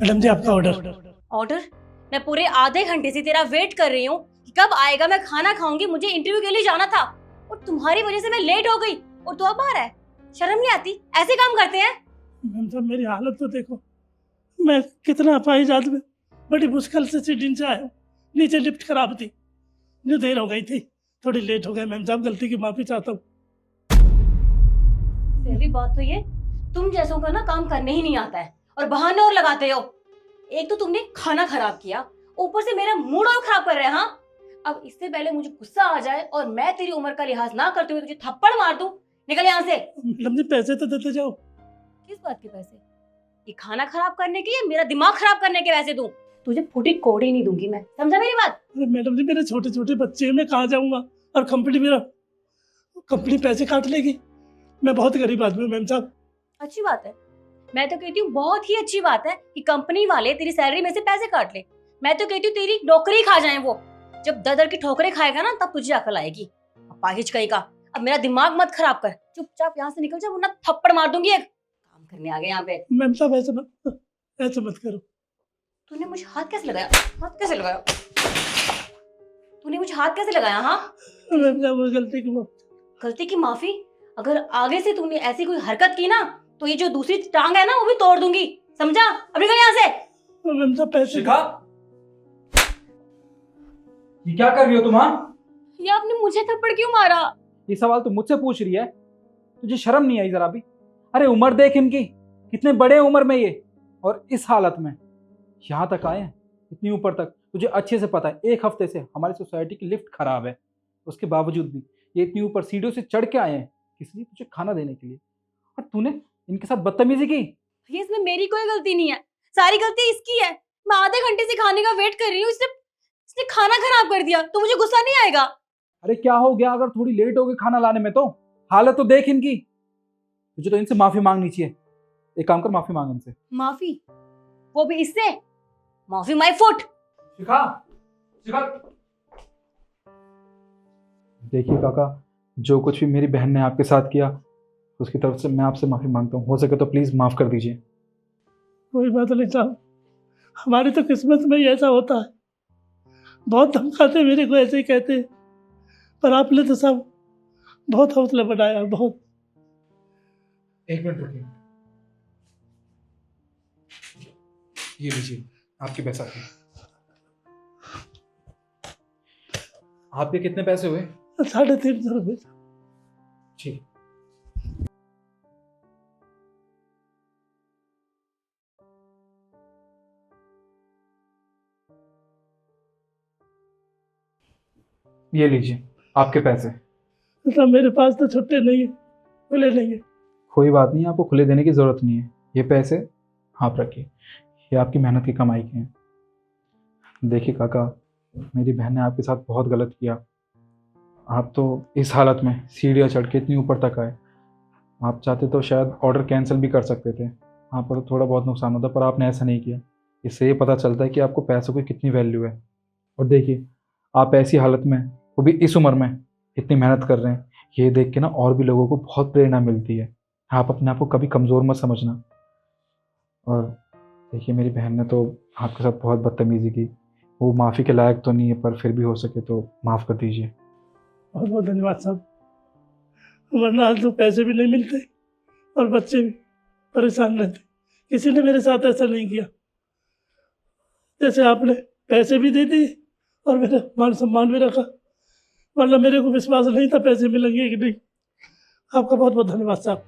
Madam जी आपका order. Order? मैं पूरे आधे घंटे से तेरा वेट कर रही हूँ कि कब आएगा, मैं खाना खाऊंगी, मुझे इंटरव्यू के लिए जाना था और तुम्हारी वजह से मैं लेट हो गई और तू अब आ रहा है। शर्म नहीं आती? ऐसे काम करते हैं? मैम साहब मेरी हालत तो देखो, मैं कितना अपाहिज आदमी, बड़ी मुश्किल से सीढ़ी से आया हूँ, नीचे लिफ्ट खराब थी, जो देर हो गई थी, थोड़ी लेट हो गए। मैम साहब गलती की माफी चाहता हूँ। पहली बात तो ये, तुम जैसों का ना काम करने ही नहीं आता है और बहाने और लगाते हो। एक तो तुमने खाना खराब किया, ऊपर से मेरा मूड और खराब कर रहे हैं। हाँ, अब इससे पहले मुझे गुस्सा आ जाए और मैं तेरी उम्र का लिहाज ना करते हुए तुझे थप्पड़ मार दूं, निकल यहाँ से। मैडम जी पैसे तो देते जाओ। किस बात के पैसे? ये खाना खराब करने के या मेरा दिमाग खराब करने के पैसे दूं? तुझे फूटी कौड़ी नहीं दूंगी मैं, समझा मेरी बात? अरे मैडम जी मेरे छोटे छोटे बच्चे हैं, मैं कहाँ जाऊँगा, और कंपनी पैसे काट लेगी। मैं बहुत गरीब आदमी हूँ मैम साहब। अच्छी बात है, मैं तो कहती हूँ बहुत ही अच्छी बात है कि कंपनी वाले तेरी सैलरी में से पैसे काट ले। मैं तो कहती हूँ तेरी नौकरी खा जाए वो। जब दर की ठोकरें खाएगा ना तब तुझे अकल आएगी। अपाहिज कहीं का, अब मेरा दिमाग मत खराब कर, चुपचाप यहाँ से निकल जा वरना थप्पड़ मार दूंगी। एक काम करने आ गए यहाँ पे। मैम साहब ऐसे मत करो। तूने मुझे हाथ कैसे लगाया? हाथ कैसे लगाया? तूने मुझे हाथ कैसे लगाया? हाँ, मैम साहब वो गलती की माफी? अगर आगे से तूने ऐसी कोई हरकत की ना तो ये जो दूसरी टांग है ना वो भी तोड़ दूंगी, समझा? अब निकल यहाँ से। मैम साहब पैसे। शिखा, ये क्या कर रही हो तुम? हाँ, ये आपने मुझे थप्पड़ क्यों मारा? ये सवाल तो मुझसे पूछ रही है? तुझे शर्म नहीं आई जरा भी? अरे उम्र देख इनकी, कितने बड़े उम्र में ये, और इस हालत में यहाँ तक आए हैं, इतनी ऊपर तक। तुझे अच्छे से पता है 1 हफ्ते से हमारी सोसाइटी की लिफ्ट खराब है, उसके बावजूद भी ये इतनी ऊपर सीढ़ियों से चढ़ के आए हैं किस लिए? तुझे खाना देने के लिए। और तूने इनके साथ बदतमीजी की। ये इसमें मेरी कोई गलती नहीं है, सारी गलती इसकी है। मैं आधे घंटे से खाने का वेट कर रही हूँ, इसने इसने खाना खराब कर दिया, तो मुझे गुस्सा नहीं आएगा? अरे क्या हो गया अगर थोड़ी लेट हो गई खाना लाने में? तो हालत तो देख इनकी। तुझे तो इनसे माफी मांगनी चाहिए। एक काम कर, माफी मांग इनसे। माफी? वो भी इससे? माफी माय फुट। शिखा, शिखा। देखिए काका, जो कुछ भी मेरी बहन ने आपके साथ किया उसकी तरफ से मैं आपसे माफी मांगता हूँ। हो सके तो प्लीज माफ कर दीजिए। कोई बात नहीं साहब, हमारी तो किस्मत में ही ऐसा होता है। बहुत धमकाते मेरे को, ऐसे ही कहते हैं, पर आपने तो साहब बहुत हौसला बढ़ाया, बहुत। एक मिनट रुकिए, ये लीजिए आपके पैसा। आपके कितने पैसे हुए? 350 रुपये। ठीक। ये लीजिए आपके पैसे। साहब मेरे पास तो छुट्टे नहीं है, खुले नहीं है। कोई बात नहीं, आपको खुले देने की ज़रूरत नहीं है। ये पैसे आप रखिए, ये आपकी मेहनत की कमाई के हैं। देखिए काका, मेरी बहन ने आपके साथ बहुत गलत किया। आप तो इस हालत में सीढ़ियाँ चढ़ के इतनी ऊपर तक आए। आप चाहते तो शायद ऑर्डर कैंसिल भी कर सकते थे, आप पर थोड़ा बहुत नुकसान होता, पर आपने ऐसा नहीं किया। इससे ये पता चलता है कि आपको पैसों की कितनी वैल्यू है। और देखिए, आप ऐसी हालत में, वो भी इस उम्र में, इतनी मेहनत कर रहे हैं। ये देख के ना और भी लोगों को बहुत प्रेरणा मिलती है। आप अपने आप को कभी कमज़ोर मत समझना। और देखिए, मेरी बहन ने तो आपके साथ बहुत बदतमीज़ी की। वो माफ़ी के लायक तो नहीं है, पर फिर भी हो सके तो माफ़ कर दीजिए। बहुत बहुत धन्यवाद साहब, वरना आज तो पैसे भी नहीं मिलते और बच्चे भी परेशान रहते। किसी ने मेरे साथ ऐसा नहीं किया, जैसे आपने पैसे भी दे दिए और मेरा मान सम्मान भी रखा, वरना मेरे को विश्वास नहीं था पैसे मिलेंगे कि नहीं। आपका बहुत बहुत धन्यवाद साहब।